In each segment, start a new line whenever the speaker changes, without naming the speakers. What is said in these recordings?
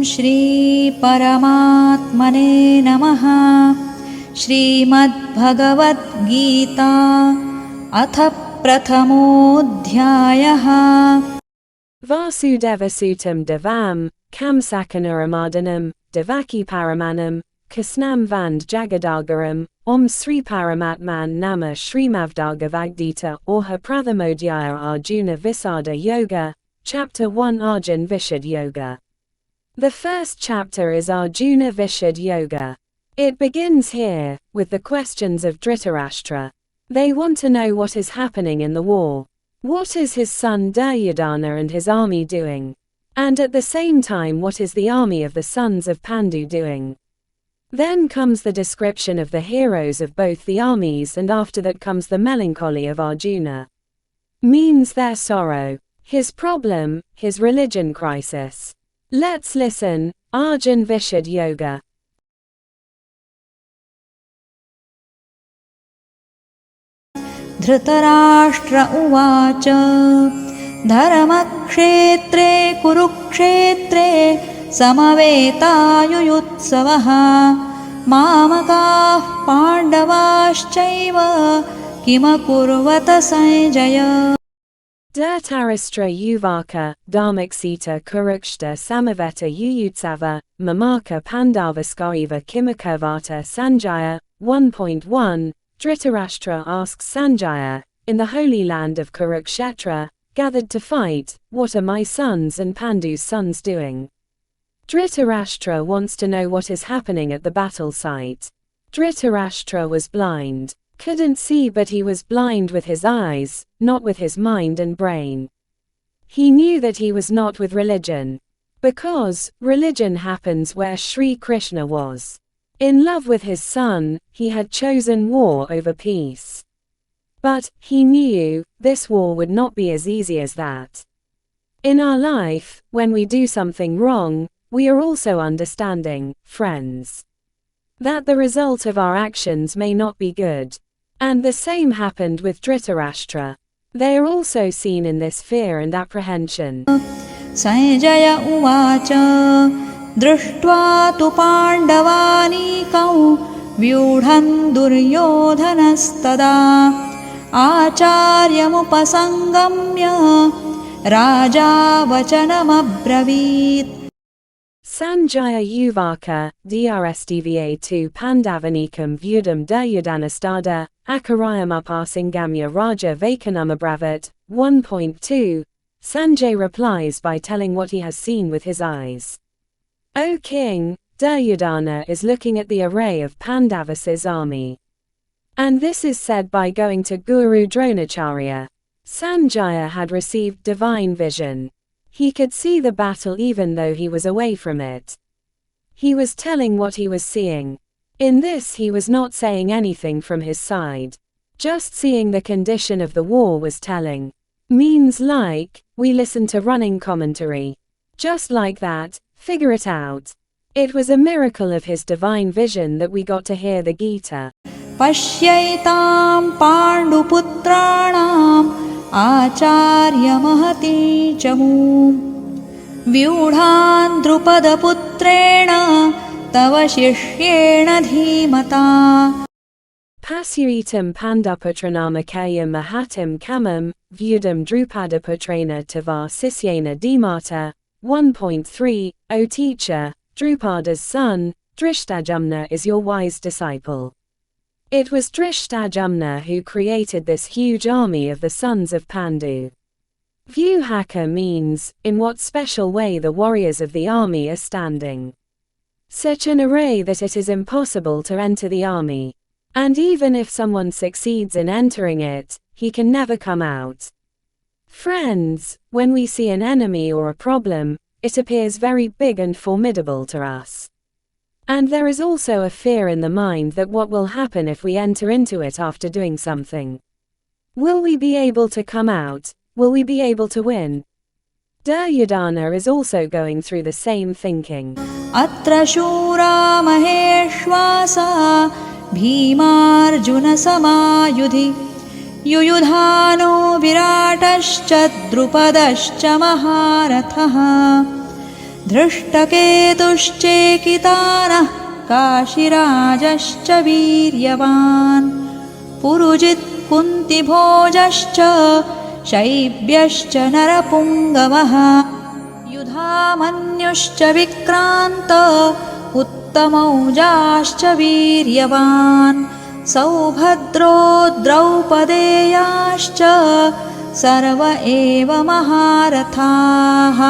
Shri Paramatmane Namaha. Shrimad Gita Atha Prathamodhyayaha.
Vasudevasutam Devam, Kamsakanaramadhanam, Devaki Paramanam, Krishnam Vand Jagadagaram, Om Sri Paramatman Nama Srimad Gita Orha Prathamodhyaya Arjuna Visada Yoga, Chapter 1 Arjun Vishad Yoga. The first chapter is Arjuna Vishad Yoga. It begins here, with the questions of Dhritarashtra. They want to know what is happening in the war. What is his son Duryodhana and his army doing? And at the same time, what is the army of the sons of Pandu doing? Then comes the description of the heroes of both the armies, and after that comes the melancholy of Arjuna. Means their sorrow, his problem, his religion crisis. Let's listen. Arjun Vishad Yoga.
Dhritarashtra uvacha Dharmakshetre Kurukshetre Samaveta-yuyutsavaha Mamakah Pandavaschaiva Kimakurvata Sanjaya.
Dhritarashtra Uvaka, Dharmakseta Kurukshetra Samaveta Yuyutsava, Mamaka Pandavaskariva Kimakurvata Sanjaya. 1.1 Dhritarashtra asks Sanjaya, in the holy land of Kurukshetra, gathered to fight, what are my sons and Pandu's sons doing? Dhritarashtra wants to know what is happening at the battle site. Dhritarashtra was blind, couldn't see, but he was blind with his eyes, not with his mind and brain. He knew that he was not with religion, because religion happens where Sri Krishna was. In love with his son, he had chosen war over peace. But he knew this war would not be as easy as that. In our life, when we do something wrong, we are also understanding, friends, that the result of our actions may not be good. And the same happened with Dhritarashtra. They are also seen in this fear and apprehension.
Sanjaya uvacha Drishtva tu Pandavanikau Vyudhan Duryodhanastada Acharyamupasangamya Raja Vachanam Abravit.
Sanjaya Uvaka, Drstva tu Pandavanikam Vyudam Duryodhanastada, Akarayamapasingamya Raja Vakanamabravit. 1.2 Sanjay replies by telling what he has seen with his eyes. O king, Duryodhana is looking at the array of Pandavas' army. And this is said by going to Guru Dronacharya. Sanjaya had received divine vision. He could see the battle even though he was away from it. He was telling what he was seeing. In this he was not saying anything from his side. Just seeing the condition of the war was telling. Means like, we listen to running commentary. Just like that, figure it out. It was a miracle of his divine vision that we got to hear the Gita.
Pashyaitam Panduputranam Acharya Mahati Chamu Vyudhan Drupada Putrena Tava Shishyena Dhimata.
Pasyaitam Panduputranam Mahatim Kamam Vyudam Drupada Putrena Tava Sisyena Dhimata. 1.3 O teacher, Drupada's son, Drishtajumna is your wise disciple. It was Drishtajumna who created this huge army of the sons of Pandu. Vyuhaka means, in what special way the warriors of the army are standing. Such an array that it is impossible to enter the army. And even if someone succeeds in entering it, he can never come out. Friends, when we see an enemy or a problem, it appears very big and formidable to us. And there is also a fear in the mind that what will happen if we enter into it after doing something. Will we be able to come out? Will we be able to win? Duryodhana is also going through the same thinking.
Atra shura maheshwasa bhimarjuna samayudhi Yuyudhano viratascha drupadascha maharathaha धृष्टकेतुश्चेकितानः काशिराजश्च वीर्यवान् पुरुजित् कुन्तिभोजश्च शैब्यश्च नरपुङ्गवः युधामन्युश्च विक्रान्त उत्तमौजाश्च वीर्यवान् सौभद्रो द्रौपदेयाश्च सर्व एव महारथाः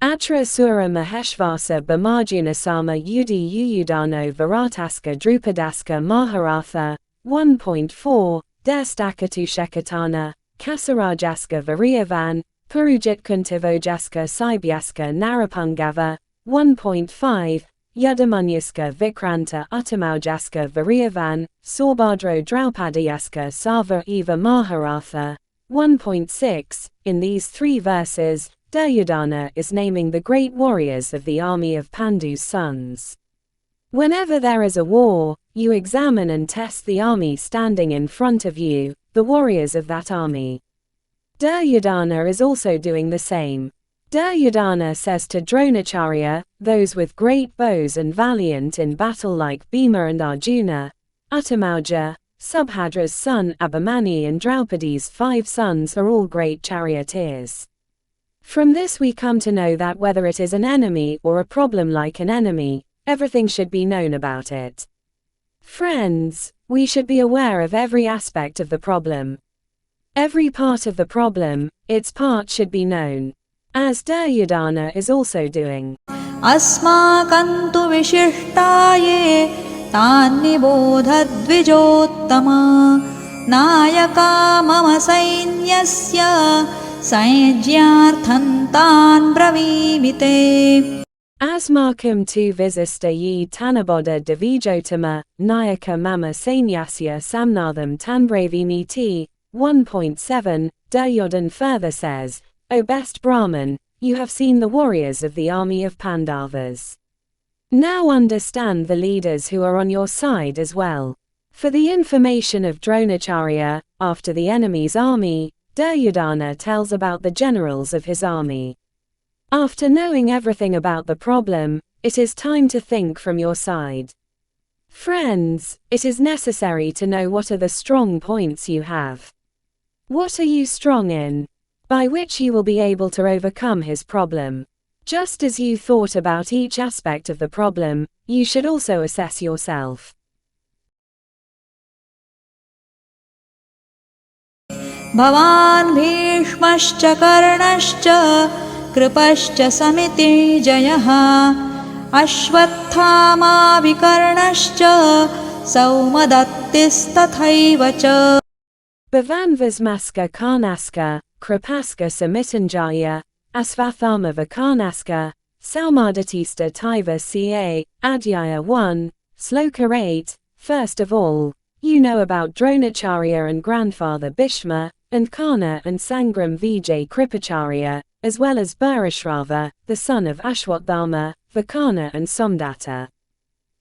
Atra Sura Maheshvasa Bhamarjuna Sama Yudi Yuyudano Virataska Drupadaska Maharatha 1.4 Destakatu Shekatana Kasarajaska Variyavan Purujit Kuntivojaska Saibyaska Narapungava 1.5 Yudamanyaska Vikranta Uttamaujaska Variyavan Saubhadro Draupadayaska Sava Eva Maharatha 1.6 In these three verses, Duryodhana is naming the great warriors of the army of Pandu's sons. Whenever there is a war, you examine and test the army standing in front of you, the warriors of that army. Duryodhana is also doing the same. Duryodhana says to Dronacharya, those with great bows and valiant in battle like Bhima and Arjuna, Uttamauja, Subhadra's son Abhimanyu and Draupadi's 5 sons are all great charioteers. From this we come to know that whether it is an enemy or a problem like an enemy, everything should be known about it. Friends, we should be aware of every aspect of the problem. Every part of the problem, its part should be known. As Duryodhana is also doing.
अस्माकन्तु विशिष्टाये तान्निबोधद्विजोत्तमा Nykaa मम सैन्यस्य सैज्यार्थं तान् ब्रवीमि.
Asmarkam tu visista ye tanaboda devijotama, nayaka mama sainyasya samnatham tanbravimi t. 1.7, Duryodhan further says, O best Brahman, you have seen the warriors of the army of Pandavas. Now understand the leaders who are on your side as well. For the information of Dronacharya, after the enemy's army, Duryodhana tells about the generals of his army. After knowing everything about the problem, it is time to think from your side. Friends, it is necessary to know what are the strong points you have. What are you strong in? By which you will be able to overcome his problem. Just as you thought about each aspect of the problem, you should also assess yourself.
भवान् भीष्मश्च कर्णश्च कृपश्च समितिर्जयः अश्वत्थामा विकर्णश्च सौमदत्तिस्तथैव च
Bhavanvasmaska Karnaska, Kripaska Samitanjaya, Asvathama Vikarnaska, Saumadatista Taiva ca. Adhyaya 1, Sloka 8. First of all, you know about Dronacharya and grandfather Bhishma, and Karna and Sangram Vijay Kripacharya, as well as Bharishrava, the son of Ashwatthama, Vikarna and Somdatta.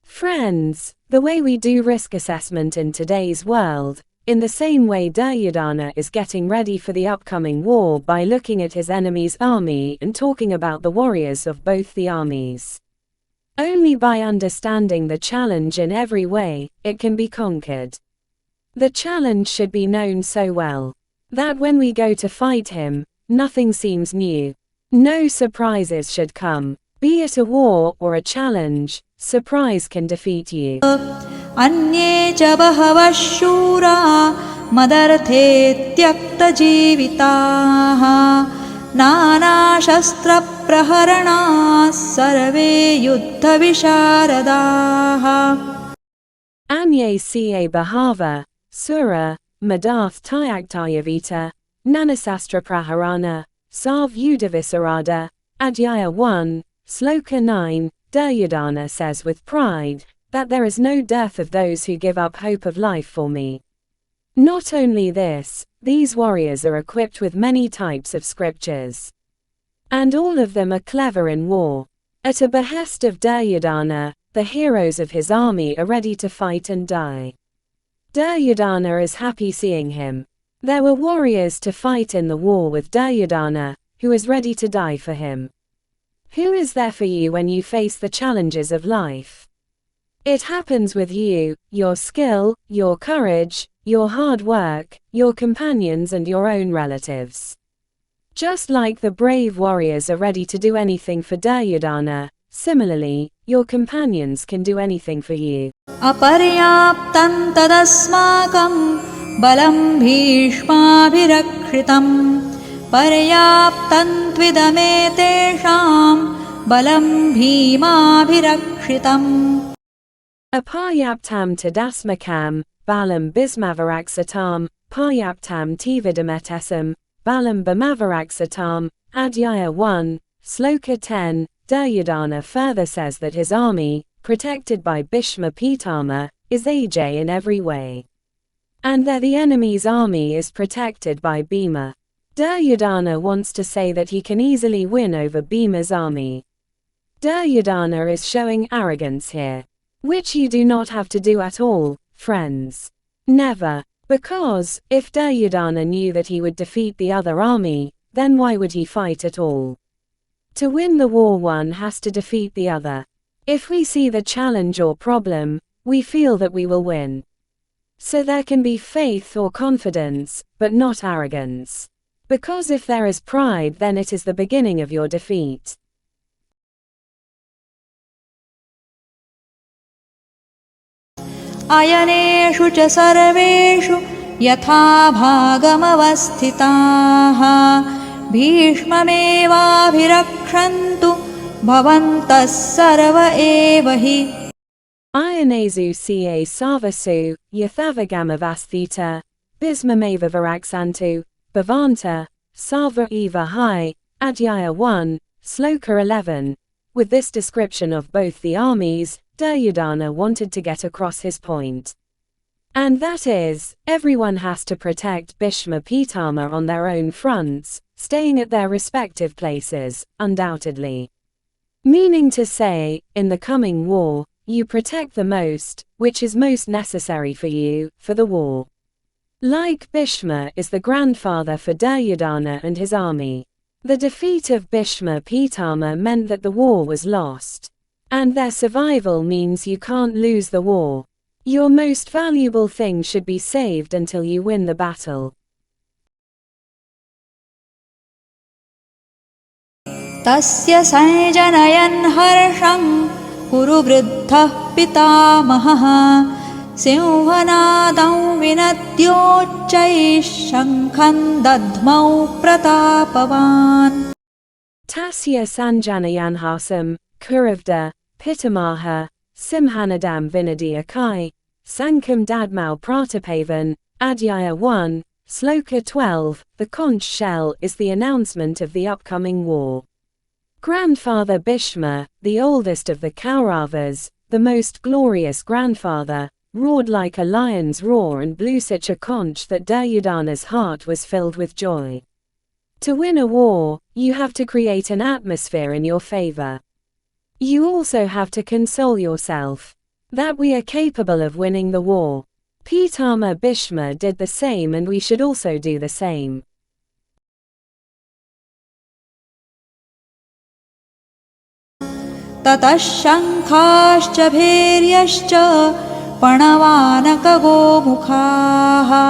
Friends, the way we do risk assessment in today's world, in the same way Duryodhana is getting ready for the upcoming war by looking at his enemy's army and talking about the warriors of both the armies. Only by understanding the challenge in every way, it can be conquered. The challenge should be known so well that when we go to fight him, nothing seems new. No surprises should come. Be it a war or a challenge, surprise can defeat you.
अन्ये च बहवः शूरा मदर्थे त्यक्तजीविताः नानाशस्त्रप्रहरणाः सर्वे युद्धविशारदाः
Anye ca bahava, sura, madarth tyaktayavita, nanasastra praharana, sarv yudavisarada, Adhyaya 1, Sloka 9, Duryodhana says with pride, that there is no dearth of those who give up hope of life for me. Not only this, these warriors are equipped with many types of scriptures. And all of them are clever in war. At a behest of Duryodhana, the heroes of his army are ready to fight and die. Duryodhana is happy seeing him. There were warriors to fight in the war with Duryodhana, who is ready to die for him. Who is there for you when you face the challenges of life? It happens with you, your skill, your courage, your hard work, your companions and your own relatives. Just like the brave warriors are ready to do anything for Duryodhana, similarly, your companions can do anything for you.
Aparyaptam tadasmakam balam bhishmabhirakshitam paryaptam tvidametesham balam bhimabhirakshitam.
Aparyaptam tadasmakam balam bismavaraksatam paryaptam tvidametesam balam bhimavaraksatam. Adhyaya 1, Sloka 10. Duryodhana further says that his army, protected by Bhishma Pitama, is Ajay in every way. And that the enemy's army is protected by Bhima. Duryodhana wants to say that he can easily win over Bhima's army. Duryodhana is showing arrogance here. Which you do not have to do at all, friends. Never. Because, if Duryodhana knew that he would defeat the other army, then why would he fight at all? To win the war, one has to defeat the other. If we see the challenge or problem, we feel that we will win. So there can be faith or confidence, but not arrogance. Because if there is pride, then it is the beginning of your defeat.
Ayaneshu cha sarveshu yatha bhagamavasthitaha Bhishmamevabhirakshantu bhavantas sarva eva hi.
Ayanesu ca sarvasu yathavagamamasthita Bhismameva viraksantu bhavanta sarva eva hi. Adhyaya 1, Sloka 11. With this description of both the armies, Duryodhana wanted to get across his point. And that is, everyone has to protect Bhishma Pitama on their own fronts, staying at their respective places, undoubtedly. Meaning to say, in the coming war, you protect the most, which is most necessary for you, for the war. Like Bhishma is the grandfather for Duryodhana and his army. The defeat of Bhishma Pitama meant that the war was lost. And their survival means you can't lose the war. Your most valuable thing should be saved until you win the battle.
Tasya sanjanayan harsham kuru vriddhah pitamaha simhanadam vinadyochai shankhan dadmau pratapavan.
Tasya sanjanayan harsam kuruvda pitamaha simhanadam vinadyakai sankham dadmau pratapavan. Adhyaya 1, Sloka 12. The conch shell is the announcement of the upcoming war. Grandfather Bhishma, the oldest of the Kauravas, the most glorious grandfather, roared like a lion's roar and blew such a conch that Duryodhana's heart was filled with joy. To win a war, you have to create an atmosphere in your favor. You also have to console yourself that we are capable of winning the war. Pitama Bhishma did the same, and we should also do the same.
Tatash shankhaschcha bhairyascha panavanaka gomukhaha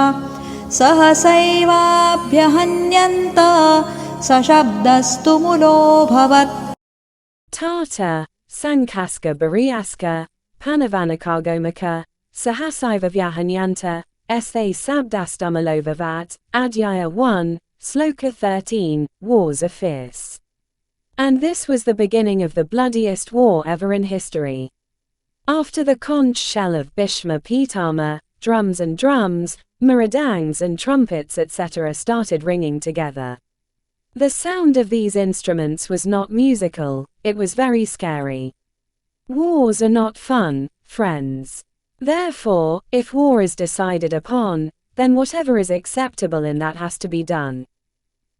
sahasaivabhyahanyanta sashabdastu mulo bhavat.
Tata, Sankaska Bariaska, Panavanakagomaka, Sahasaiva Vyahanyanta, S.A. Sabdastumalovovat. Adhyaya 1, Sloka 13. Wars are fierce. And this was the beginning of the bloodiest war ever in history. After the conch shell of Bhishma Pitama, drums, mridangs and trumpets etc. started ringing together. The sound of these instruments was not musical, it was very scary. Wars are not fun, friends. Therefore, if war is decided upon, then whatever is acceptable in that has to be done.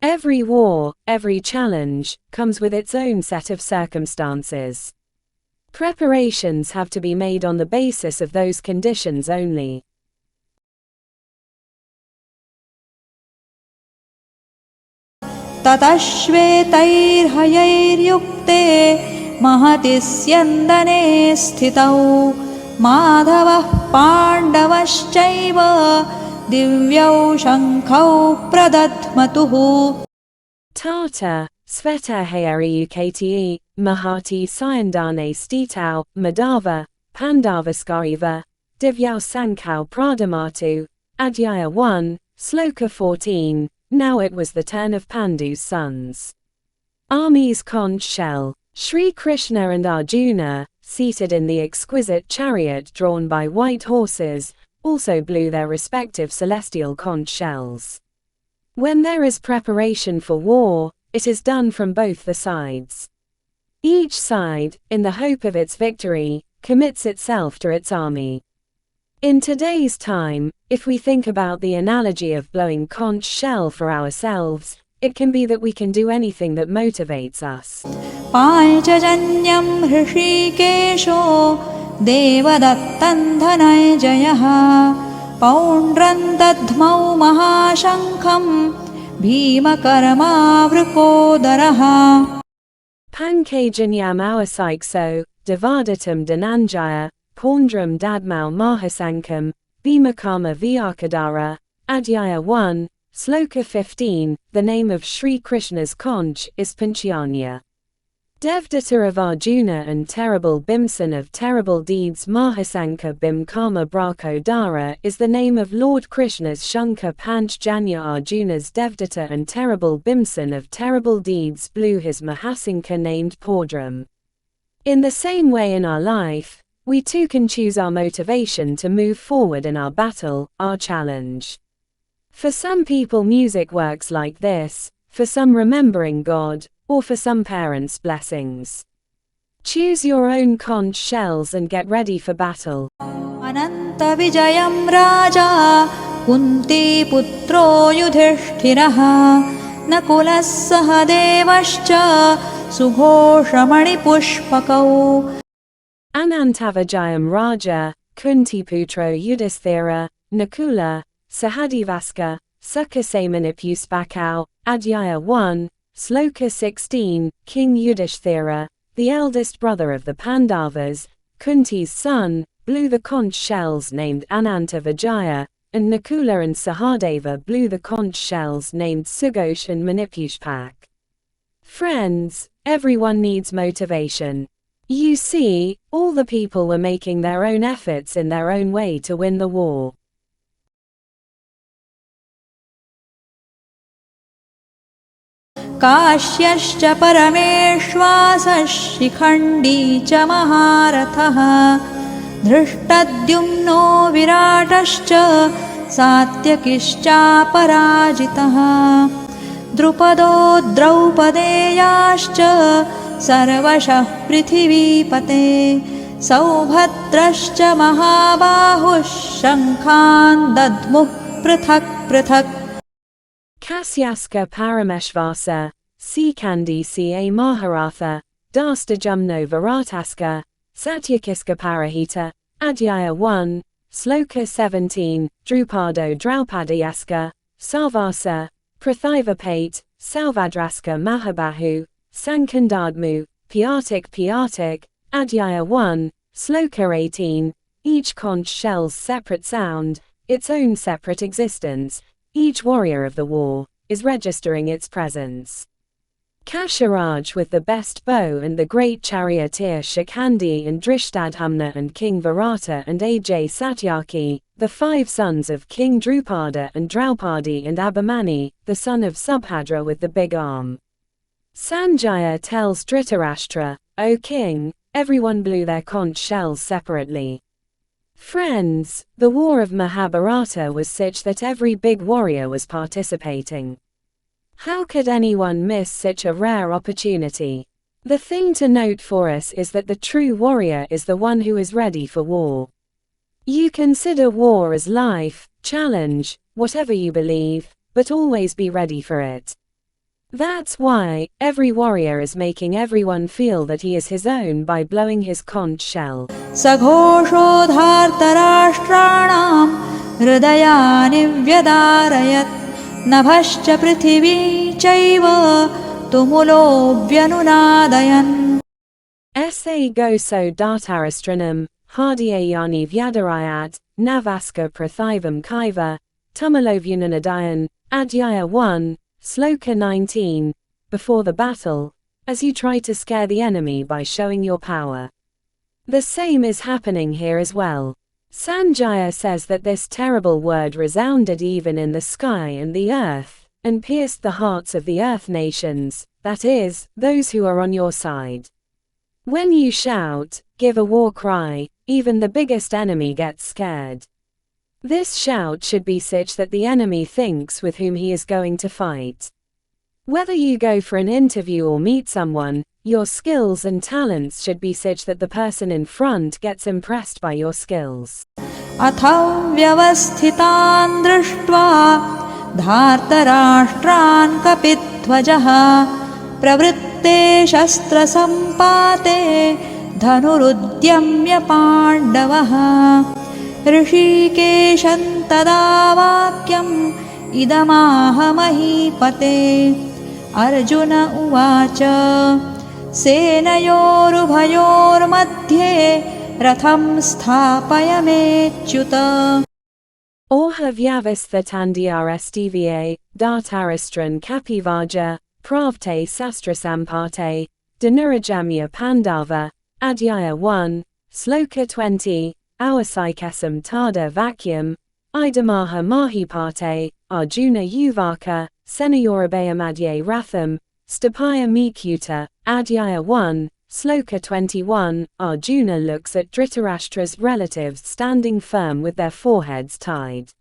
Every war, every challenge, comes with its own set of circumstances. Preparations have to be made on the basis of those conditions only.
ततः श्वेतैर्हयैर्युक्ते महति स्यन्दने स्थितौ माधवः पाण्डवश्चैव दिव्यौ शङ्खौ प्रदध्मतुः।
Tata, Sveta Hayariyukte, Mahati Sayandane Stitau, Madhava, Pandavaskariva, Divyau Sankau Pradamatu, Adhyaya 1, Sloka 14. Now it was the turn of Pandu's sons. Army's conch shell. Sri Krishna and Arjuna, seated in the exquisite chariot drawn by white horses, also blew their respective celestial conch shells. When there is preparation for war, it is done from both the sides. Each side, in the hope of its victory, commits itself to its army. In today's time, if we think about the analogy of blowing conch shell for ourselves, it can be that we can do anything that motivates us.
पाञ्चजन्यं हृषीकेशो देवदत्तं Dhananjay पौण्ड्रं दध्मौ महाशङ्खं भीमकर्मावृकोदरः।
Pankajanyam awasaikso, devadatam dhananjaya, paundram dadmau mahasankam, bhimakama vyakadara, Adhyaya 1, Sloka 15. The name of Sri Krishna's conch is Panchanya. Devdata of Arjuna and terrible Bhimsen of terrible deeds Mahasankha Bhimkama Brakodara is the name of Lord Krishna's Shankha Panchjanya. Arjuna's Devdata and terrible Bhimsen of terrible deeds blew his Mahasankha named Paudram. In the same way in our life, we too can choose our motivation to move forward in our battle, our challenge. For some people music works like this, for some remembering God, or for some parents' blessings. Choose your own conch shells and get ready for battle.
Ananta Vijayam Raja Kunti Putro Yudhishthirah Nakulas Sahadevascha Sughoshamani Pushpakau.
Anantavijayam Raja, Kuntiputro Yudhisthira, Nakula, Sahadivaska, Sukhasamanipuspakau, Adhyaya 1, Sloka 16. King Yudhishthira, the eldest brother of the Pandavas, Kunti's son, blew the conch shells named Anantavijaya, and Nakula and Sahadeva blew the conch shells named Sughosh and Manipushpak. Friends, everyone needs motivation. You see, all the people were making their own efforts in their own way to win the war.
काश्यश्च परमेश्वासः Shikhandi च महारथः धृष्टद्युम्नो विराटश्च सात्यकिश्चापराजितः द्रुपदो द्रौपदेयाश्च सर्वशः पृथिवीपते सौभद्रश्च महाबाहुः शङ्खान् दद्मुः पृथक् पृथक्
Kasyaska Parameshvasa, Sikandi Ca Maharatha, Dastajumno Varataska, Satyakiska Parahita, Adhyaya 1, Sloka 17, Drupado Draupadayaska, Sarvasa, Prathivapate, Salvadraska Mahabahu, Sankandadmu, Piatik, Adhyaya 1, Sloka 18, each conch shell's separate sound, its own separate existence. Each warrior of the war is registering its presence. Kashyaraj with the best bow and the great charioteer Shikhandi and Drishtadhumna and King Virata and Aj Satyaki, the 5 sons of King Drupada and Draupadi and Abhimanyu, the son of Subhadra with the big arm. Sanjay tells Dhritarashtra, O king, everyone blew their conch shells separately. Friends, the war of Mahabharata was such that every big warrior was participating. How could anyone miss such a rare opportunity? The thing to note for us is that the true warrior is the one who is ready for war. You consider war as life, challenge, whatever you believe, but always be ready for it. That's why every warrior is making everyone feel that he is his own by blowing his conch shell.
Saghosho Dhartarashtranam Hridayani Vyadarayat Nabhascha Prithivī चैव तुमुलो व्यनुनादयन्
Sa goso Dhartarashtranam, Hardiyayani Vyadarayat, Navaska Prathivam Kaiva, Tumulovyunanadayan, Adhyaya 1, Sloka 19, before the battle, as you try to scare the enemy by showing your power. The same is happening here as well. Sanjay says that this terrible word resounded even in the sky and the earth, and pierced the hearts of the earth nations, that is, those who are on your side. When you shout, give a war cry, even the biggest enemy gets scared. This shout should be such that the enemy thinks with whom he is going to fight. Whether you go for an interview or meet someone, your skills and talents should be such that the person in front gets impressed by your skills.
अथ व्यवस्थितान् दृष्ट्वा धार्तराष्ट्रान् कपिध्वजः प्रवृत्ते शस्त्रसम्पाते धनुरुद्यम्य पाण्डवः ऋषिकेशं तदा वाक्यम् इदमाह महीपते अर्जुन उवाच सेनयोरुभयोर्मध्ये रथं स्थापयमेच्युत
Orhavyavasthatandyarstva, Dhartarastran Kapivaja, Pravte Sastrasampate, Dhanurajamya Pandava, Adhyaya 1, Sloka 20, Awasikasam Tada Vacuum, Idamaha Mahipate, Arjuna Uvaka, Senayorabayamadye Ratham, Stapaya Mikuta, Adhyaya 1, Sloka 21, Arjuna looks at Dhritarashtra's relatives standing firm with their foreheads tied.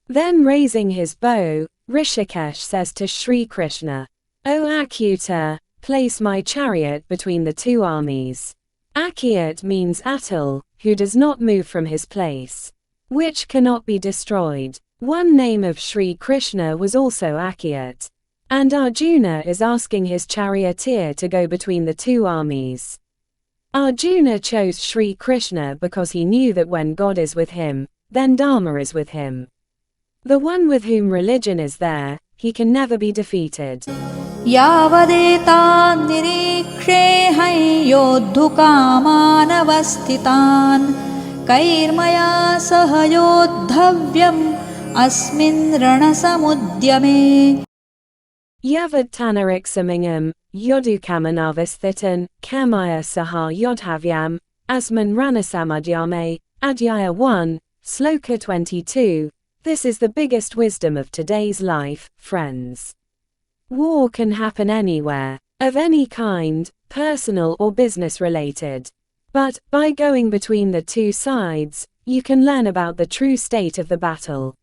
Then raising his bow, Rishikesh says to Sri Krishna, O Achyuta, place my chariot between the two armies. Akyut means Atul, who does not move from his place, which cannot be destroyed. One name of Sri Krishna was also Akyut. And Arjuna is asking his charioteer to go between the two armies. Arjuna chose Sri Krishna because he knew that when God is with him, then Dharma is with him. The one with whom religion is there, he can never be defeated.
यावदेतान् निरीक्षेऽहं योद्धुकामानवस्थितान् कैर्मया सह योद्धव्यम् अस्मिन् रणसमुद्यमे
Yavad Tanariksamingam, Yodukamanavasthitan, Kamaya Saha Yodhavyam, Asman Ranasamadhyame, Adhyaya 1, Sloka 22. This is the biggest wisdom of today's life, friends. War can happen anywhere, of any kind, personal or business related. But, by going between the two sides, you can learn about the true state of the battle.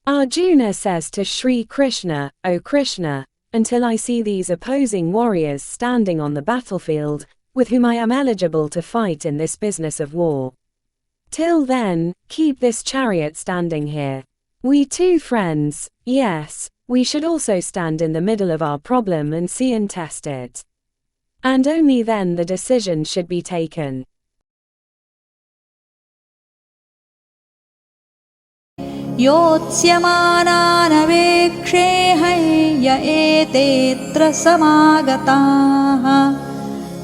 Arjuna says to Sri Krishna, O Krishna, until I see these opposing warriors standing on the battlefield, with whom I am eligible to fight in this business of war. Till then, keep this chariot standing here. We two friends, yes, we should also stand in the middle of our problem and see and test it. And only then the decision should be taken.
योत्स्यमानानवेक्षेऽहं य एतेऽत्र समागताः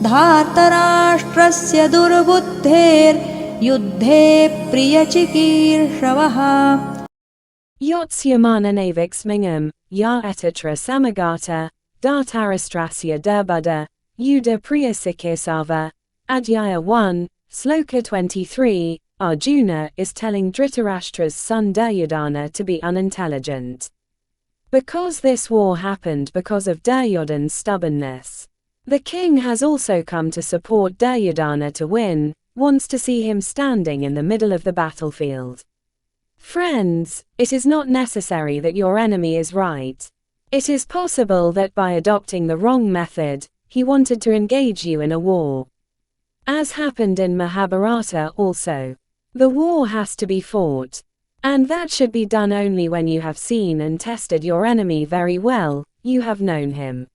धार्तराष्ट्रस्य दुर्बुद्धेर्युद्धे प्रियचिकीर्षवः
Yotsyamananaviksmingam, ya etatra samagata, Dhartarastrasya durbuddha, Yuda Priyasikisava, Adhyaya 1, Sloka 23, Arjuna is telling Dhritarashtra's son Duryodhana to be unintelligent. Because this war happened because of Duryodhana's stubbornness. The king has also come to support Duryodhana to win, wants to see him standing in the middle of the battlefield. Friends, it is not necessary that your enemy is right. It is possible that by adopting the wrong method, he wanted to engage you in a war. As happened in Mahabharata also. The war has to be fought. And that should be done only when you have seen and tested your enemy very well, you have known him.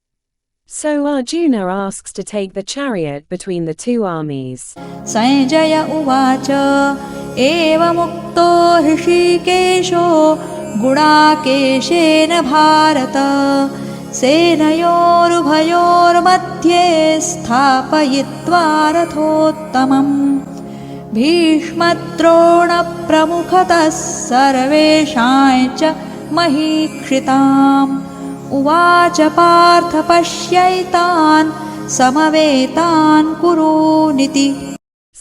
So Arjuna asks to take the chariot between the two armies.
Sanjay uvacha evamukto hrishikesho gudakeshena bharata सेनयोरुभयोर्मध्ये स्थापयित्वा रथोत्तमम् भीष्मद्रोणप्रमुखतः सर्वेषां च महीक्षिताम् उवाच Partha पश्यैतान् समवेतान् कुरूनिति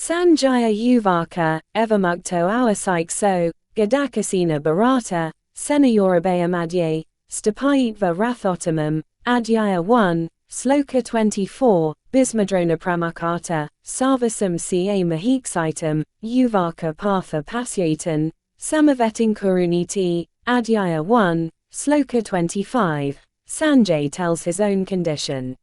Sanjaya Uvaka, Evamukto Awasikso, Gadakasena Bharata, Senayorabaya Madhye, Stapayitva Rathottamam, Adhyaya 1, Sloka 24, Bismadrona Pramakata, Sarvasam Ca Mahiksitam, Uvaka Partha Pasyatan, Samavetin Kuruniti, Adhyaya 1, Sloka 25. Sanjay tells his own condition.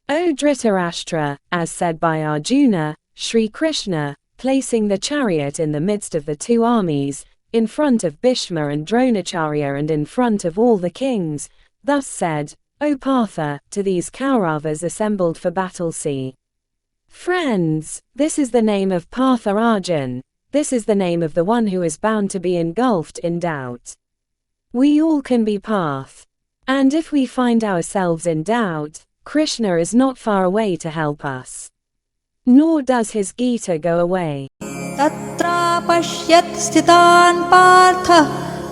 O Dhritarashtra, as said by Arjuna, Shree Krishna, placing the chariot in the midst of the two armies, in front of Bhishma and Dronacharya and in front of all the kings, thus said, O Partha, to these Kauravas assembled for battle see. Friends, this is the name of Partha Arjun, this is the name of the one who is bound to be engulfed in doubt. We all can be Parth. And if we find ourselves in doubt, Krishna is not far away to help us. Nor does his Gita go away.
Tatra pashyat sthitan partha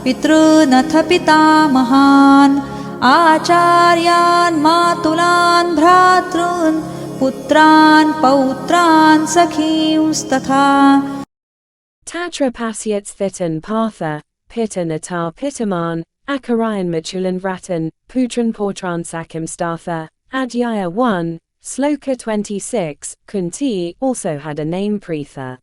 pitrunatha pitamahan acharyan matulan bhratrun putran pautran sakhiustatha
Tatra pasyat sthitan partha pitanatar pitaman akarayan machulan vratan putran portran sakim statha Adhyaya 1, Sloka 26. Kunti also had a name Pritha.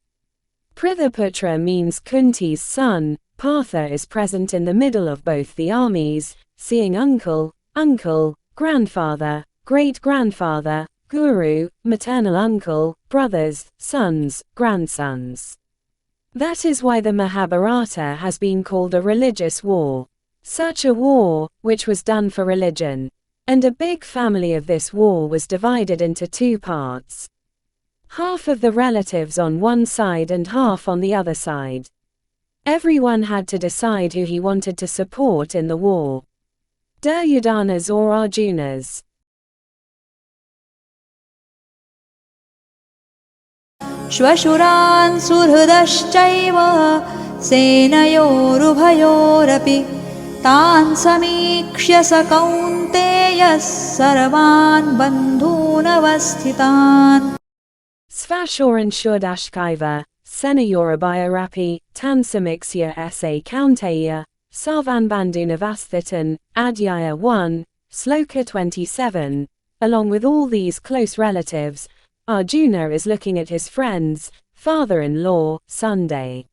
Prithaputra means Kunti's son. Partha is present in the middle of both the armies, seeing uncle, grandfather, great-grandfather, guru, maternal uncle, brothers, sons, grandsons. That is why the Mahabharata has been called a religious war. Such a war, which was done for religion. And a big family of this war was divided into two parts. Half of the relatives on one side and half on the other side. Everyone had to decide who he wanted to support in the war. Duryodhana's or Arjuna's.
Shvashuran surhudashchaiva senayorubhayorapi Tan samikshya sa kaunteyas sarvan bandhunavasthitan
Svashoran Shudashkaiva, Senayorabhayarapi, Tan samikshya sa kaunteya, Sarvan bandhunavasthitan, Adhyaya 1, Sloka 27. Along with all these close relatives, Arjuna is looking at his friends, father-in-law, Sanjay.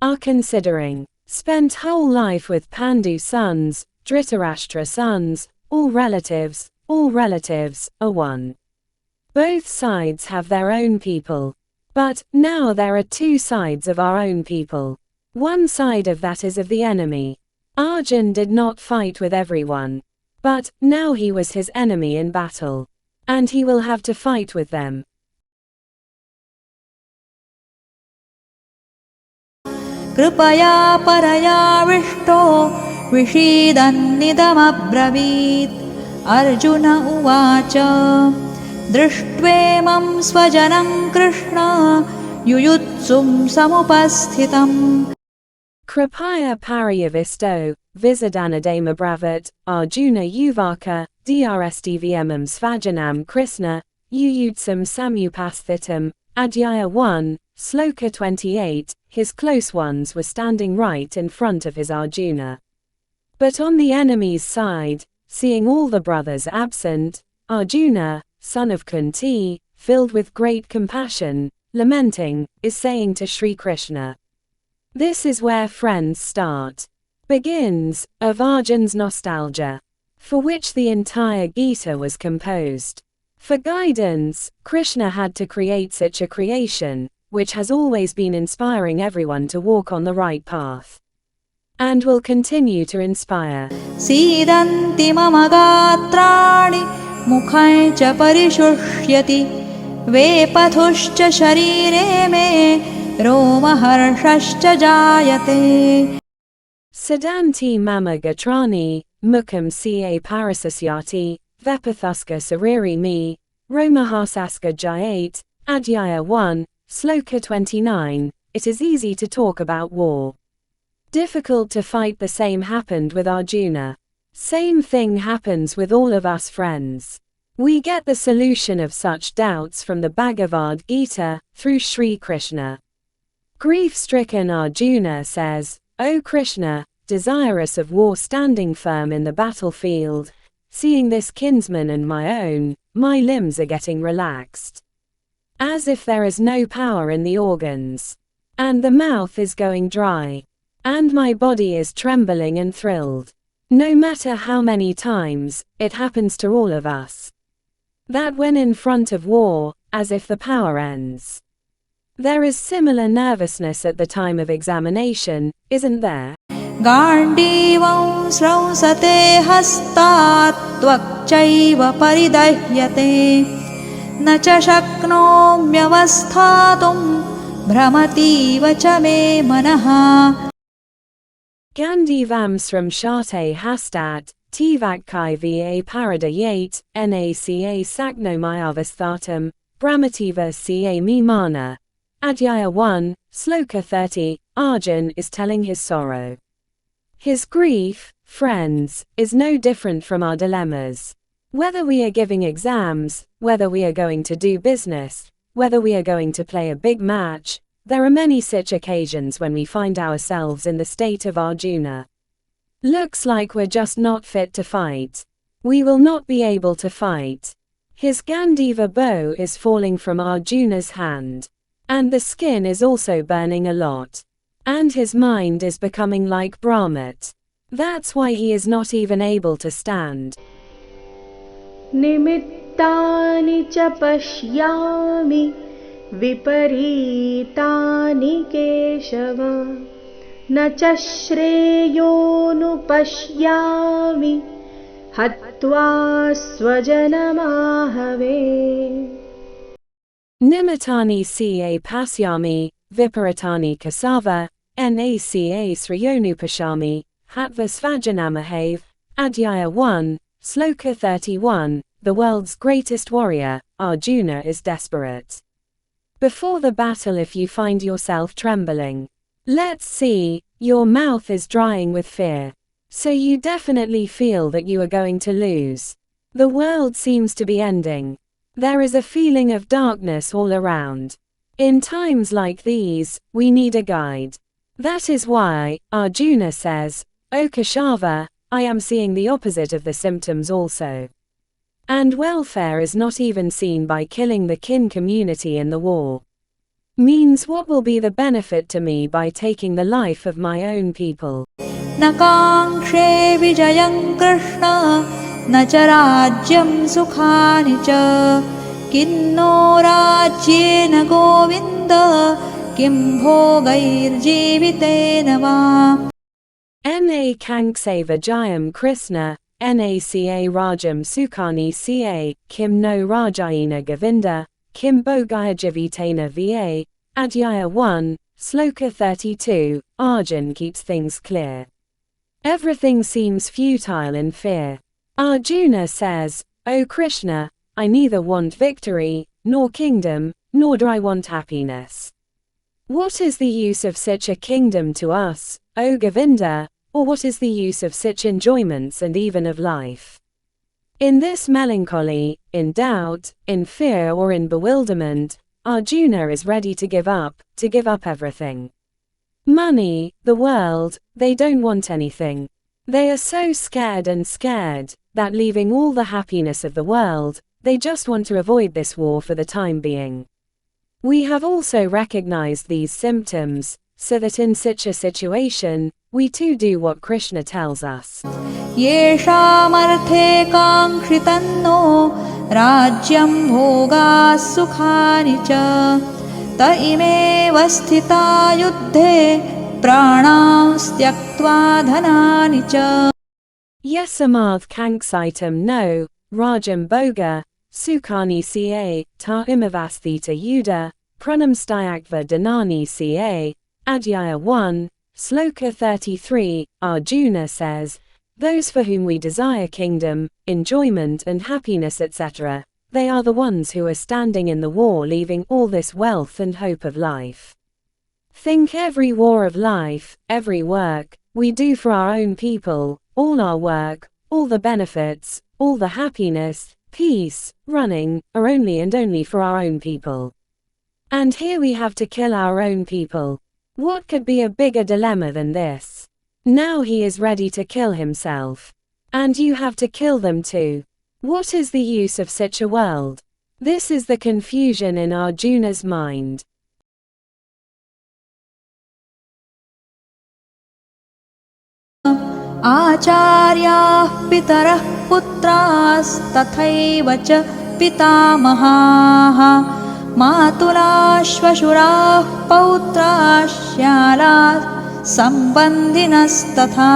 Are considering. Spent whole life with Pandu sons, Dhritarashtra sons, all relatives are one. Both sides have their own people. But, now there are two sides of our own people. One side of that is of the enemy. Arjun did not fight with everyone. But, now he was his enemy in battle. And he will have to fight with them.
Kripaya paraya vishto vishidanidamabravit Arjuna uvacha drishtvaimam svajanam Krishna yuyutsum samupasthitam
Kripaya parayavisto, Visadanadama bravat, Arjuna uvaka, drsdvmam svajanam Krishna, yuyutsam samupasthitam, Adhyaya 1, Sloka 28. His close ones were standing right in front of his Arjuna. But on the enemy's side, seeing all the brothers absent, Arjuna, son of Kunti, filled with great compassion, lamenting, is saying to Sri Krishna. This is where friends start. Begins, of Arjun's nostalgia, for which the entire Gita was composed. For guidance, Krishna had to create such a creation, which has always been inspiring everyone to walk on the right path. And will continue to inspire.
Sidanti mama gatrani mukhai cha parishushhyati vepathuscha sharire me roma harshascha jayate
Sidanti mama gatrani, mukham ca parasasyati, vepathuska sariri me, romahasaska jayate, Adhyaya 1, Sloka 29. It is easy to talk about war. Difficult to fight. The same happened with Arjuna. Same thing happens with all of us friends. We get the solution of such doubts from the Bhagavad Gita, through Sri Krishna. Grief-stricken Arjuna says, O Krishna, desirous of war, standing firm in the battlefield, seeing this kinsman and my own, my limbs are getting relaxed. As if there is no power in the organs. And the mouth is going dry. And my body is trembling and thrilled. No matter how many times, it happens to all of us. That when in front of war, as if the power ends. There is similar nervousness at the time of examination, isn't there?
गाण्डीवं स्रंसते हस्तात् त्वक्चैव परिदह्यते न च शक्नोम्यवस्थातुं भ्रमतीव च मे मनः.
Gandivam sramshate hastat, tivakkai va paradayate, naca saknomayavasthatam, brahmativa ca me mana. Adhyaya 1, Sloka 30, Arjun is telling his sorrow. His grief, friends, is no different from our dilemmas. Whether we are giving exams, whether we are going to do business, whether we are going to play a big match, there are many such occasions when we find ourselves in the state of Arjuna. Looks like we're just not fit to fight. We will not be able to fight. His Gandiva bow is falling from Arjuna's hand. And the skin is also burning a lot. And his mind is becoming like Brahmat. That's why he is not even able to stand.
Nimittani cha pashyami viparitani keshava na cha shreyonu pashyami hatva swajanamahave.
Nimitani ca pasyami, viparitani kasava, naca sriyonupashami, hatva svajanamahave. Adhyaya 1, Sloka 31. The world's greatest warrior, Arjuna, is desperate. Before the battle, if you find yourself trembling, let's see, your mouth is drying with fear. So you definitely feel that you are going to lose. The world seems to be ending. There is a feeling of darkness all around. In times like these, we need a guide. That is why, Arjuna says, O Keshava, I am seeing the opposite of the symptoms also. And welfare is not even seen by killing the kin community in the war. Means what will be the benefit to me by taking the life of my own people?
न काङ्क्षे विजयं कृष्ण न च राज्यं सुखानि च किन्नो राज्येन गोविन्द किं भोगैर्जीवितेन वा.
Na kankse vijayam Krishna, naca rajam sukhani ca, kim no rajayina govinda, kim bhogayajivitena va. Adhyaya 1, Sloka 32. Arjun keeps things clear. Everything seems futile in fear. Arjuna says, O Krishna, I neither want victory, nor kingdom, nor do I want happiness. What is the use of such a kingdom to us, O Govinda, or what is the use of such enjoyments and even of life? In this melancholy, in doubt, in fear or in bewilderment, Arjuna is ready to give up everything. Money, the world, they don't want anything. They are so scared that leaving all the happiness of the world, they just want to avoid this war for the time being. We have also recognized these symptoms, so that in such a situation, we too do what Krishna tells us.
येषामर्थे काङ्क्षितन्नो राज्यं भोगाः सुखानि च त इमेव स्थिता युद्धे प्राणां त्यक्त्वा धनानि च.
Yesamarth kanksitam no, rajam boga, sukhani ca, ta imavasthita yuda, pranam styakva danani ca. Adhyaya 1, Sloka 33. Arjuna says, Those for whom we desire kingdom, enjoyment and happiness etc., they are the ones who are standing in the war leaving all this wealth and hope of life. Think every war of life, every work we do for our own people, all our work, all the benefits, all the happiness, peace, running, are only and only for our own people. And here we have to kill our own people. What could be a bigger dilemma than this? Now he is ready to kill himself. And you have to kill them too. What is the use of such a world? This is the confusion in Arjuna's mind.
आचार्याः पितरः पुत्रास्तथैव च पितामहाः मातुलाश्वशुराः पौत्राः श्यालाः सम्बन्धिनस्तथा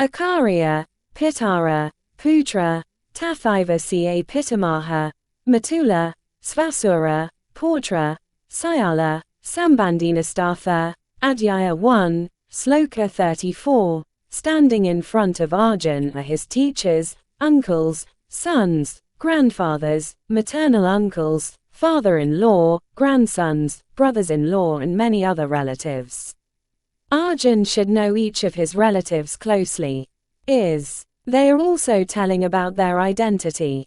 Akarya, Pitara, Putra, Tathaiva ca Pitamaha, Matula, Svasura, Portra, Syala, Sambandinastatha, Adhyaya 1, Sloka 34. Standing in front of Arjun are his teachers, uncles, sons, grandfathers, maternal uncles, father-in-law, grandsons, brothers-in-law and many other relatives. Arjun should know each of his relatives closely. They are also telling about their identity.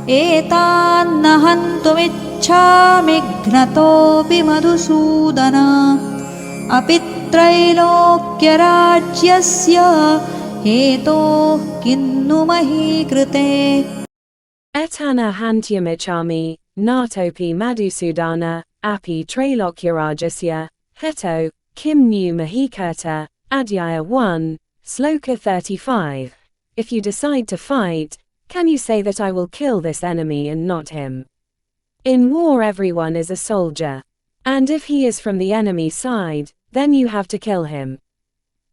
एतान्नहन्तुमिच्छामि घ्नतोऽपि Madhusudan अपि त्रैलोक्यराज्यस्य हेतोः किन्नु मही कृते
Etana hantyamichami, natopi madhusudana, api trailokyarajasya, heto, kim nu mahikirta, Adhyaya 1, Sloka 35. If you decide to fight, can you say that I will kill this enemy and not him? In war everyone is a soldier. And if he is from the enemy side, then you have to kill him.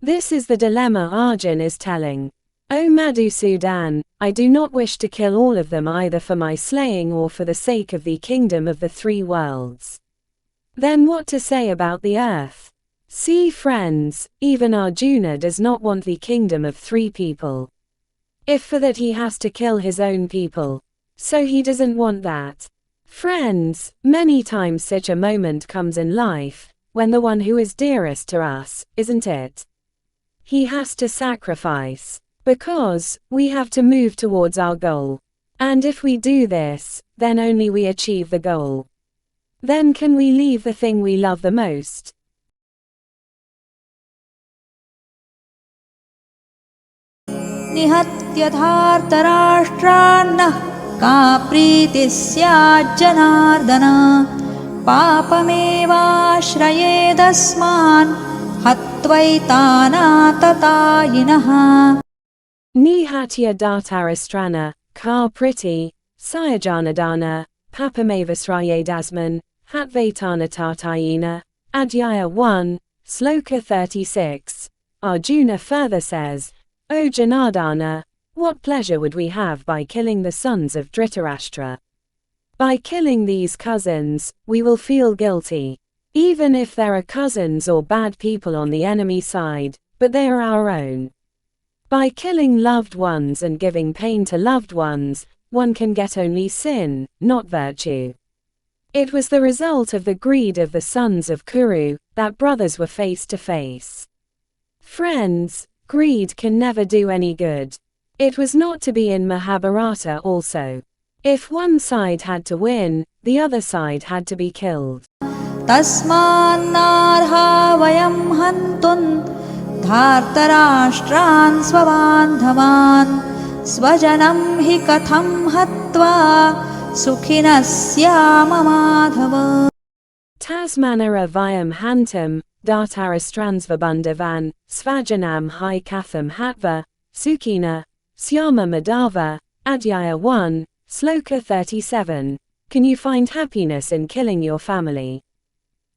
This is the dilemma Arjun is telling. O Madhusudan, I do not wish to kill all of them either for my slaying or for the sake of the kingdom of the three worlds. Then what to say about the earth? See friends, even Arjuna does not want the kingdom of three people. If for that he has to kill his own people. So he doesn't want that. Friends, many times such a moment comes in life, when the one who is dearest to us, isn't it? He has to sacrifice. Because, we have to move towards our goal. And if we do this, then only we achieve the goal. Then can we leave the thing we love the most?
निहत्य धार्तराष्ट्रान्नः का प्रीतिः स्यात् Janardan पापमेवाश्रयेदस्मान् हत्वैतानाततायिनः
Nihatya Dhartarashtrana, Ka Priti, Sayajanadana, Papamavasrayedasman, Hatvaitana Tartayina, Adhyaya 1, Sloka 36. Arjuna further says, O Janardana, what pleasure would we have by killing the sons of Dhritarashtra? By killing these cousins, we will feel guilty. Even if there are cousins or bad people on the enemy side, but they are our own. By killing loved ones and giving pain to loved ones, one can get only sin, not virtue. It was the result of the greed of the sons of Kuru, that brothers were face to face. Friends, greed can never do any good. It was not to be in Mahabharata also. If one side had to win, the other side had to be killed.
तस्मान्नार्हा वयं हन्तुं धार्तराष्ट्रान् स्वबान्धवान् स्वजनं हि कथं हत्वा सुखिनः स्याम Madhav
Tasmanara Vyam Hantam, Dhartarastransvabundavan, Svajanam Hai Katham Hatva, Sukhina, Syama Madhava, Adhyaya 1, Sloka 37. Can you find happiness in killing your family?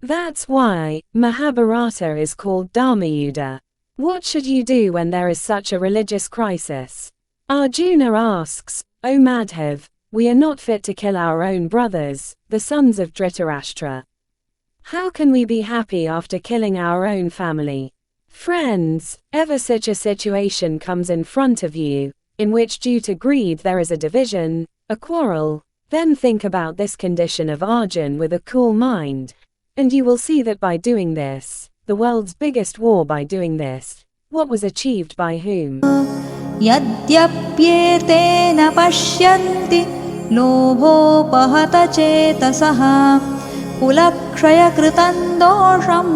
That's why Mahabharata is called Dharmayuddha. What should you do when there is such a religious crisis? Arjuna asks, O Madhav, we are not fit to kill our own brothers, the sons of Dhritarashtra. How can we be happy after killing our own family? Friends, ever such a situation comes in front of you, in which due to greed there is a division, a quarrel, then think about this condition of Arjun with a cool mind, and you will see that by doing this, the world's biggest war by doing this, what was achieved by whom?
यद्यप्येतेन पश्यन्ति लोभोपहत चेतसः कुलक्षयकृतं दोषं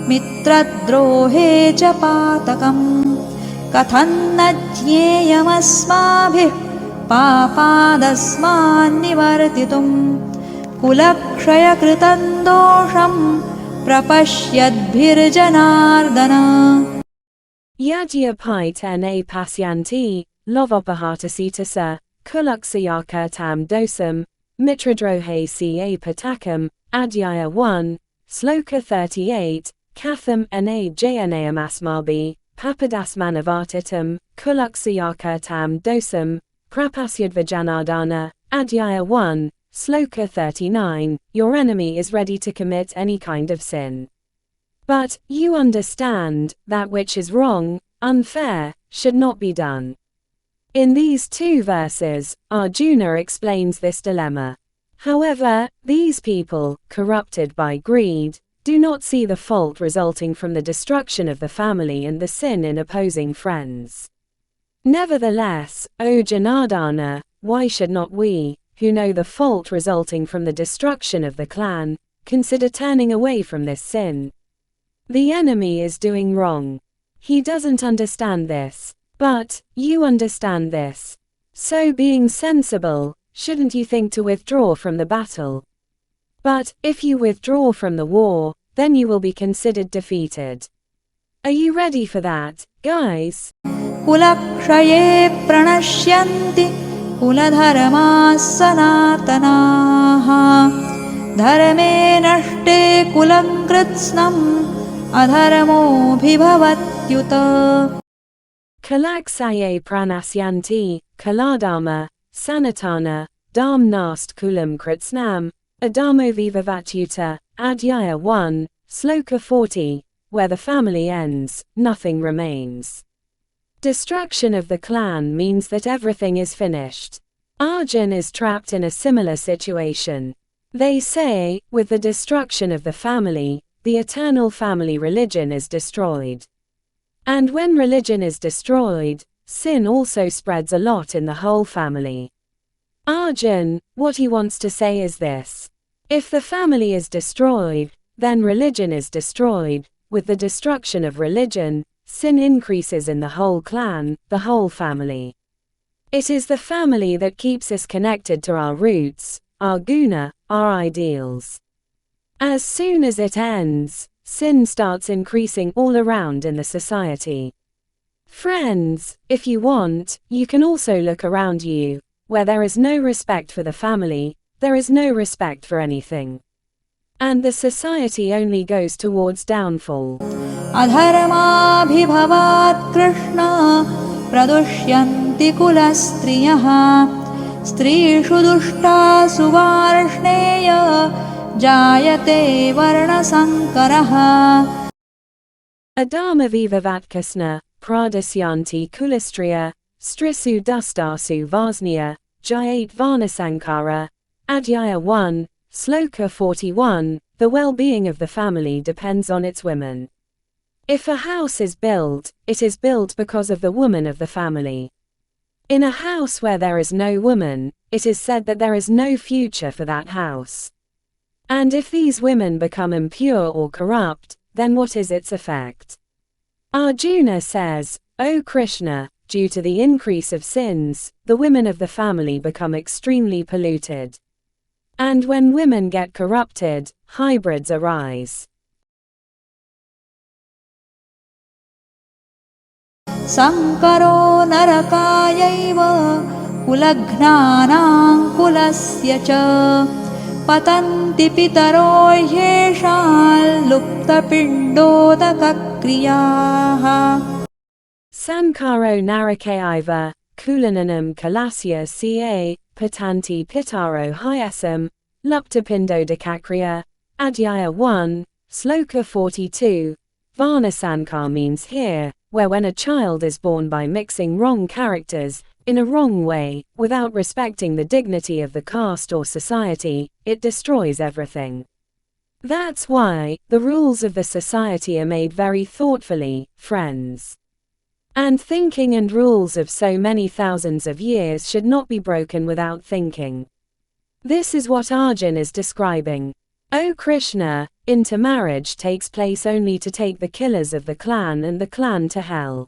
मित्रद्रोहे च पातकम् कथं न ज्ञेयमस्माभिः पापादस्मान्निवर्तितुम् कुलक्षयकृतं दोषं प्रपश्यद्भिर्जनार्दन
Yajyapaitene pasyanti, lovopahatasitasa, kuluksayaka tam dosam, mitradrohe ca patakam, Adhyaya 1, Sloka 38, Katham ane jayanayam asmabi, papadasmanavartitam, kuluksayaka tam dosam, prapasyadvajanardana, Adhyaya 1, Sloka 39, your enemy is ready to commit any kind of sin. But, you understand, that which is wrong, unfair, should not be done. In these two verses, Arjuna explains this dilemma. However, these people, corrupted by greed, do not see the fault resulting from the destruction of the family and the sin in opposing friends. Nevertheless, O Janardana, why should not we, who know the fault resulting from the destruction of the clan, consider turning away from this sin? The enemy is doing wrong. He doesn't understand this. But, you understand this. So being sensible, shouldn't you think to withdraw from the battle? But, if you withdraw from the war, then you will be considered defeated. Are you ready for that, guys?
कुलक्षये प्रणश्यन्ति कुलधर्माः सनातनाः धर्मे नष्टे कुलं कृत्स्नम् अधर्मोऽभिभवत्युत
Kalaksaye pranasyanti, kaladama, sanatana, dam nast kulam kritsnam, adamo vivavatyuta, Adhyaya 1, Sloka 40, where the family ends, nothing remains. Destruction of the clan means that everything is finished. Arjun is trapped in a similar situation. They say, with the destruction of the family, the eternal family religion is destroyed. And when religion is destroyed, sin also spreads a lot in the whole family. Arjun, what he wants to say is this. If the family is destroyed, then religion is destroyed. With the destruction of religion, sin increases in the whole clan, the whole family. It is the family that keeps us connected to our roots, our guna, our ideals. As soon as it ends, sin starts increasing all around in the society. Friends, if you want, you can also look around you. Where there is no respect for the family, there is no respect for anything. And the society only goes towards downfall.
अधर्माभिभवात् Krishna प्रदुष्यन्ति कुलस्त्रियः स्त्रीषु दुष्टासु वार्ष्णेय जायते वर्णसंकरः
Adamavivavatkusna, pradasyanti kulistriya, strisu dustasu vasniya, jayate varnasankara, Adhyaya 1, Sloka 41, the well-being of the family depends on its women. If a house is built, it is built because of the woman of the family. In a house where there is no woman, it is said that there is no future for that house. And if these women become impure or corrupt, then what is its effect? Arjuna says, O Krishna, due to the increase of sins, the women of the family become extremely polluted. And when women get corrupted, hybrids arise.
Sankaro narakayaiva kulaghnanam kulasya cha patanti pitaro yeshal lupta pindodakakriyaha
Sankaro narakayaiva kulananam kalasya ca patanti pitaro hyasam lupta pindodakakriya Adhyaya 1, Sloka 42. Varnasankar means here, where when a child is born by mixing wrong characters, in a wrong way, without respecting the dignity of the caste or society, it destroys everything. That's why, the rules of the society are made very thoughtfully, friends. And thinking and rules of so many thousands of years should not be broken without thinking. This is what Arjun is describing. O Krishna, intermarriage takes place only to take the killers of the clan and the clan to hell.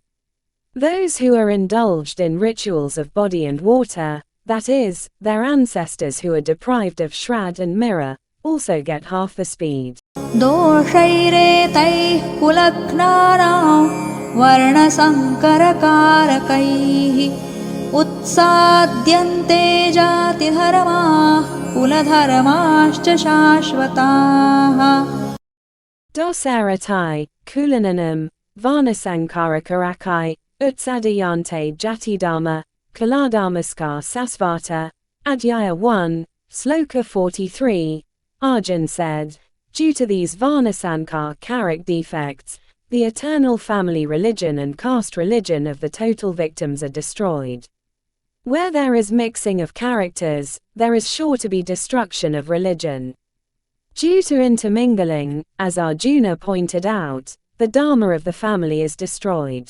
Those who are indulged in rituals of body and water, that is, their ancestors who are deprived of Shrad and mirror, also get half the speed.
दोषैरेतैः कुलघ्नानां वर्णसङ्करकारकैः उत्साद्यन्ते जातिधर्माः कुलधर्माश्च शाश्वताः.
Dosaratai, Kulananam, Varnasankarakarai, Utsadayante Jatidharma, Kaladharmaskar Sasvata, Adhyaya 1, Sloka 43. Arjun said, due to these Varnasankar karak defects, the eternal family religion and caste religion of the total victims are destroyed. Where there is mixing of characters, there is sure to be destruction of religion. Due to intermingling, as Arjuna pointed out, the dharma of the family is destroyed.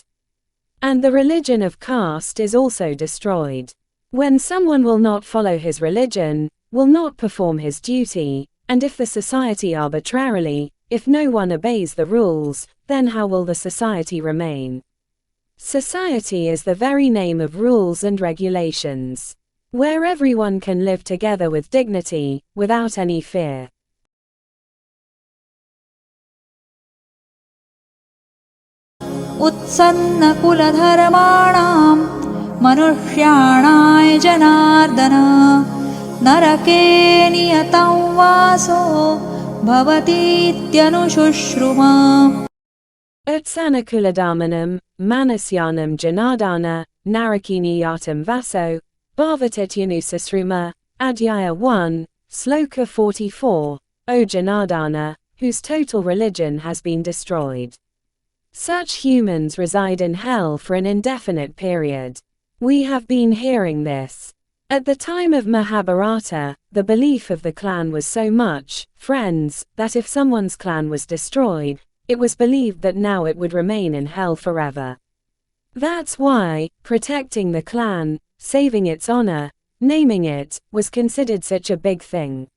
And the religion of caste is also destroyed. When someone will not follow his religion, will not perform his duty, and if the society arbitrarily, if no one obeys the rules, then how will the society remain? Society is the very name of rules and regulations, where everyone can live together with dignity, without any fear.
उत्सन्नकुलधर्माणां मनुष्याणाय Janardan नरके नियतं वासो भवतीत्यनुशुश्रुमा.
Utsanakuladharmanam, manasyanam janardana, narakiniyatam vaso, bhavatityanusasruma, Adhyaya 1, Sloka 44. O Janardana, whose total religion has been destroyed. Such humans reside in hell for an indefinite period. We have been hearing this. At the time of Mahabharata, the belief of the clan was so much, friends, that if someone's clan was destroyed, it was believed that now it would remain in hell forever. That's why, protecting the clan, saving its honor, naming it, was considered such a big thing.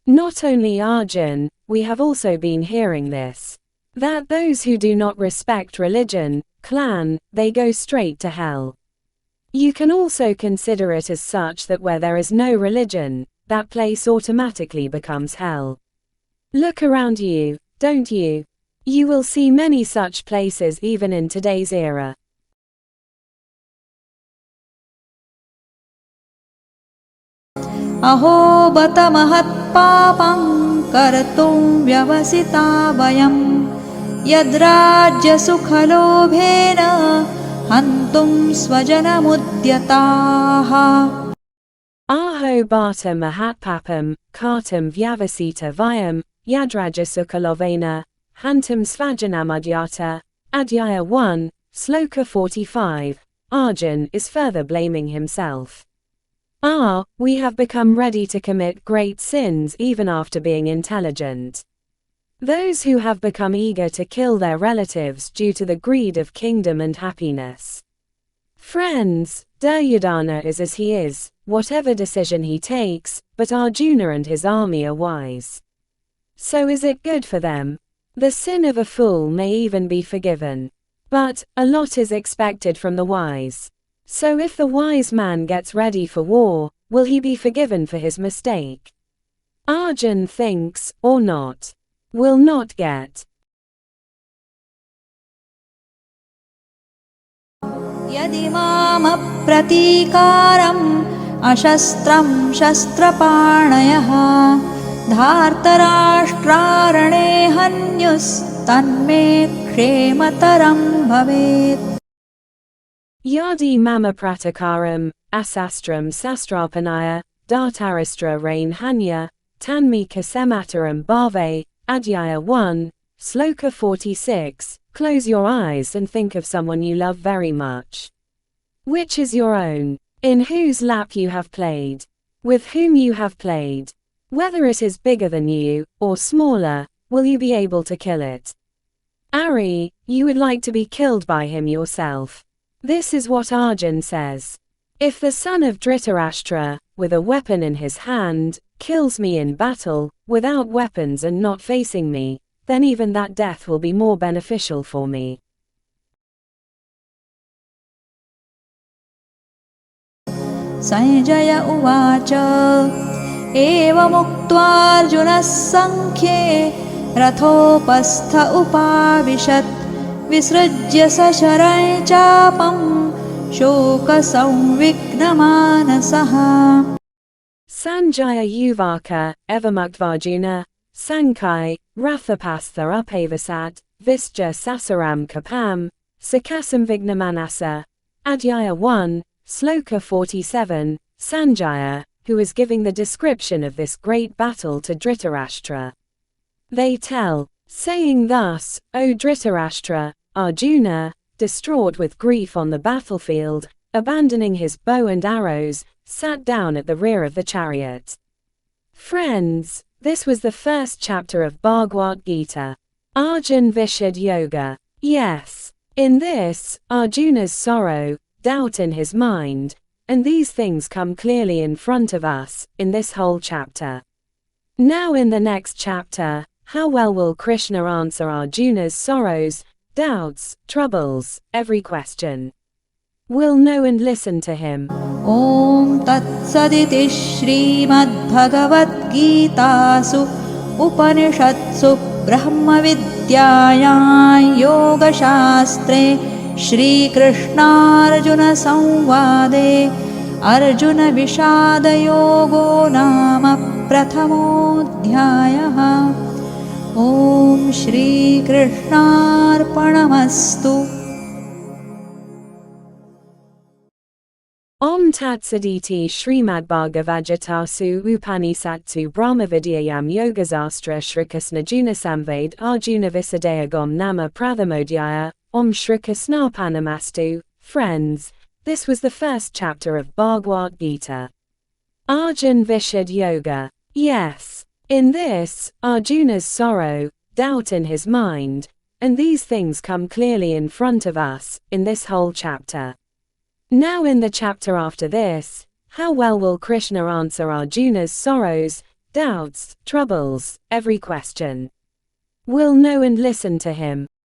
Not only Arjun, we have also been hearing this. That those who do not respect religion, clan, they go straight to hell. You can also consider it as such that where there is no religion, that place automatically becomes hell. Look around you, don't you? You will see many such places even in today's era.
अहो बत महत्पापं कर्तुं व्यवसिता वयं यद्राज्यसुखलोभेन हन्तुं स्वजनमुद्यताः.
Aho bata mahatpapam, kartam vyavasita vyam, yadrajasukalovena, hantam svajanamudyata, Adhyaya 1, Sloka 45. Arjun is further blaming himself. We have become ready to commit great sins even after being intelligent. Those who have become eager to kill their relatives due to the greed of kingdom and happiness. Friends, Duryodhana is as he is, whatever decision he takes, but Arjuna and his army are wise. So is it good for them? The sin of a fool may even be forgiven. But, a lot is expected from the wise. So if the wise man gets ready for war, will he be forgiven for his mistake? Arjun thinks, or not. Will not get.
यदि मामप्रतीकारम् अशस्त्रं शस्त्रपाणयः धार्तराष्ट्रारणे हन्युस्तन्मे क्षेमतरं भवेत्.
Yadi mama pratakaram, asastram sastrapanaya, Dhritarashtra rain hanya, Tanmika Semataram Bhave, Adhyaya 1, Sloka 46. Close your eyes and think of someone you love very much. Which is your own, in whose lap you have played, with whom you have played. Whether it is bigger than you, or smaller, will you be able to kill it? Ari, you would like to be killed by him yourself. This is what Arjun says. If the son of Dhritarashtra, with a weapon in his hand, kills me in battle, without weapons and not facing me, then even that death will be more beneficial for me.
Sanjay uvacha एवमुक्त्वा अर्जुनः संख्ये रथोपस्थ उपाविशत् विसृज्य सशरं चापं शोकसंविघ्नमानसः.
Sanjaya Uvaka, Evamuktvārjuna, Sankai, Rathapastha Upavasat, Visja Sasaram Kapam, Sakasam Vignamanasa. Adhyaya 1, Sloka 47, Sanjaya, who is giving the description of this great battle to Dhritarashtra. They tell, saying thus, O Dhritarashtra, Arjuna, distraught with grief on the battlefield, abandoning his bow and arrows, sat down at the rear of the chariot. Friends, this was the first chapter of Bhagavad Gita. Arjun Vishad Yoga. Yes. In this, Arjuna's sorrow, doubt in his mind, and these things come clearly in front of us, in this whole chapter. Now in the next chapter, how well will Krishna answer Arjuna's sorrows, doubts, troubles, every question? We'll know and listen to him.
Om Tat Saditi Shrimad Bhagavad Gitasu Upanishadsu Brahma Vidyayam Yoga Shastre Shri Krishna Arjuna Samvade Arjuna Vishada Yogo Nama Prathamodhyayah. Om Shri Krishna Arpanamastu.
Om Tat Saditi Shrimad Bhagavad Gitasu Upanisatsu Brahmavidyayam Yogasastra Shri Krishna Samvade Arjuna Visadayagom Nama Prathamodhyaya. Om Shri Krishnarpanamastu. Friends, this was the first chapter of Bhagavad Gita. Arjun Vishad Yoga. Yes. In this, Arjuna's sorrow, doubt in his mind, and these things come clearly in front of us, in this whole chapter. Now in the chapter after this, how well will Krishna answer Arjuna's sorrows, doubts, troubles, every question? We'll know and listen to him.